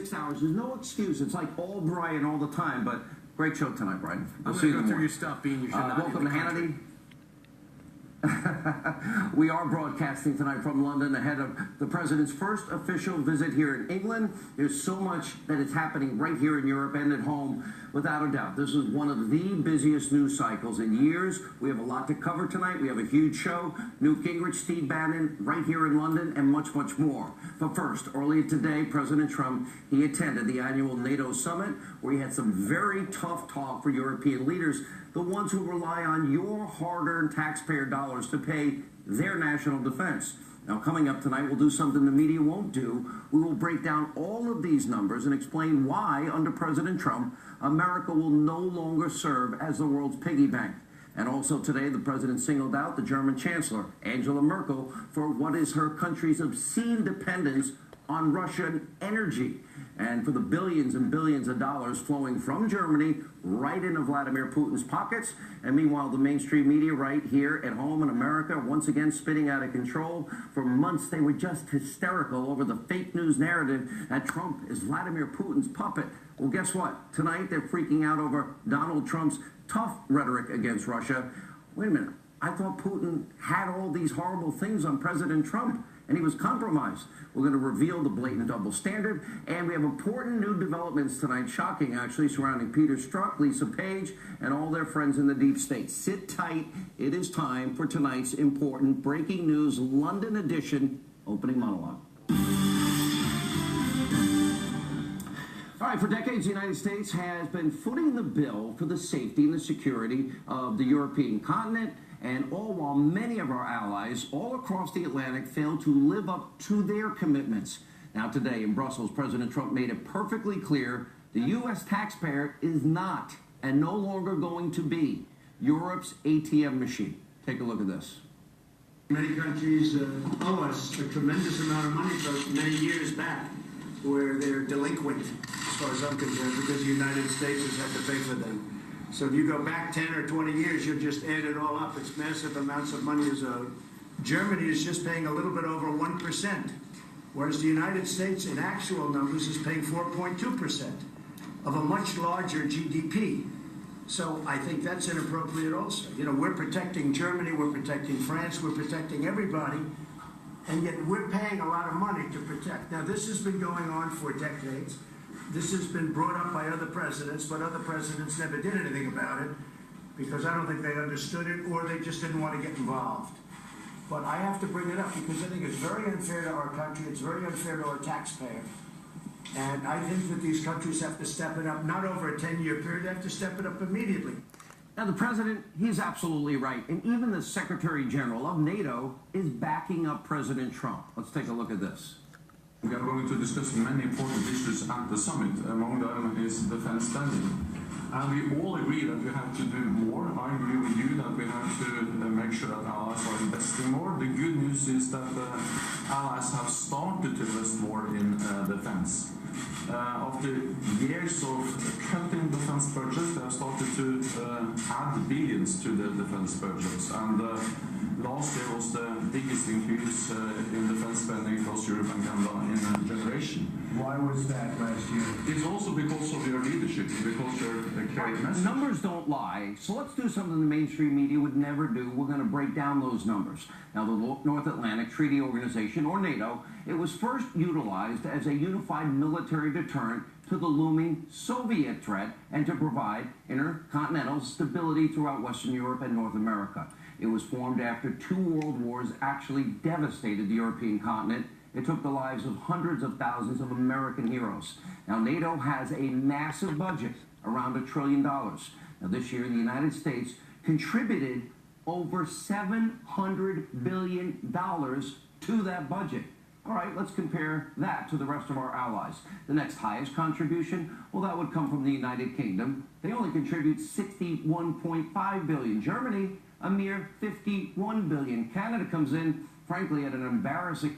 6 hours. There's no excuse. It's like all Brian all the time, but great show tonight, Brian. I'll see you through your stuff, being you should not welcome to Hannity. We are broadcasting tonight from London ahead of the president's first official visit here in England. There's so much that is happening right here in Europe and at home, without a doubt. This is one of the busiest news cycles in years. We have a lot to cover tonight. We have a huge show. Newt Gingrich, Steve Bannon, right here in London, and much, much more. But first, earlier today, President Trump, he attended the annual NATO summit, where he had some very tough talk for European leaders, the ones who rely on your hard-earned taxpayer dollars to pay their national defense. Now, coming up tonight, we'll do something the media won't do. We will break down all of these numbers and explain why, under President Trump, America will no longer serve as the world's piggy bank. And also today, the president singled out the German Chancellor, Angela Merkel, for what is her country's obscene dependence on Russian energy, and for the billions and billions of dollars flowing from Germany right into Vladimir Putin's pockets. And meanwhile, the mainstream media right here at home in America, once again spinning out of control. For months, they were just hysterical over the fake news narrative that Trump is Vladimir Putin's puppet. Well, guess what? Tonight, they're freaking out over Donald Trump's tough rhetoric against Russia. Wait a minute. I thought Putin had all ththese horrible things on President Trump, and he was compromised. We're going to reveal the blatant double standard, and we have important new developments tonight, shocking actually, surrounding Peter Strzok, Lisa Page, and all their friends in the deep state. Sit tight. It is time for tonight's important breaking news London edition opening monologue. All right, for decades, the United States has been footing the bill for the safety and the security of the European continent, and all while many of our allies all across the Atlantic fail to live up to their commitments. Now today in Brussels, President Trump made it perfectly clear the U.S. taxpayer is not and no longer going to be Europe's ATM machine. Take a look at this. Many countries owe us a tremendous amount of money for many years back, where they're delinquent, as far as I'm concerned, because the United States has had to pay for them. So if you go back 10 or 20 years, you'll just add it all up. It's massive amounts of money is owed. Germany is just paying a little bit over 1%, whereas the United States, in actual numbers, is paying 4.2% of a much larger GDP. So I think that's inappropriate also. You know, we're protecting Germany, we're protecting France, we're protecting everybody, and yet we're paying a lot of money to protect. Now, this has been going on for decades. This has been brought up by other presidents, but other presidents never did anything about it because I don't think they understood it, or they just didn't want to get involved. But I have to bring it up because I think it's very unfair to our country. It's very unfair to our taxpayer. And I think that these countries have to step it up, not over a 10-year period. They have to step it up immediately. Now, the president, he's absolutely right. And even the Secretary General of NATO is backing up President Trump. Let's take a look at this. We are going to discuss many important issues at the summit. Among them is defense spending. And we all agree that we have to do more. I agree with you that we have to make sure that allies are investing more. The good news is that allies have started to invest more in defense. After years of cutting defense budgets, they have started to add billions to the defense budgets. And last year was the biggest increase in defense spending across Europe and Canada in a generation. Why was that last year? It's also because of your leadership, because you're a carried message. Numbers don't lie, so let's do something the mainstream media would never do. We're going to break down those numbers. Now, the North Atlantic Treaty Organization, or NATO, it was first utilized as a unified military deterrent to the looming Soviet threat and to provide intercontinental stability throughout Western Europe and North America. It was formed after 2 world wars actually devastated the European continent. It took the lives of hundreds of thousands of American heroes. Now, NATO has a massive budget, around $1 trillion. Now, this year, the United States contributed over $700 billion to that budget. All right, let's compare that to the rest of our allies. The next highest contribution, well, that would come from the United Kingdom. They only contribute $61.5 billion. Germany, a mere $51 billion. Canada comes in, frankly, at an embarrassing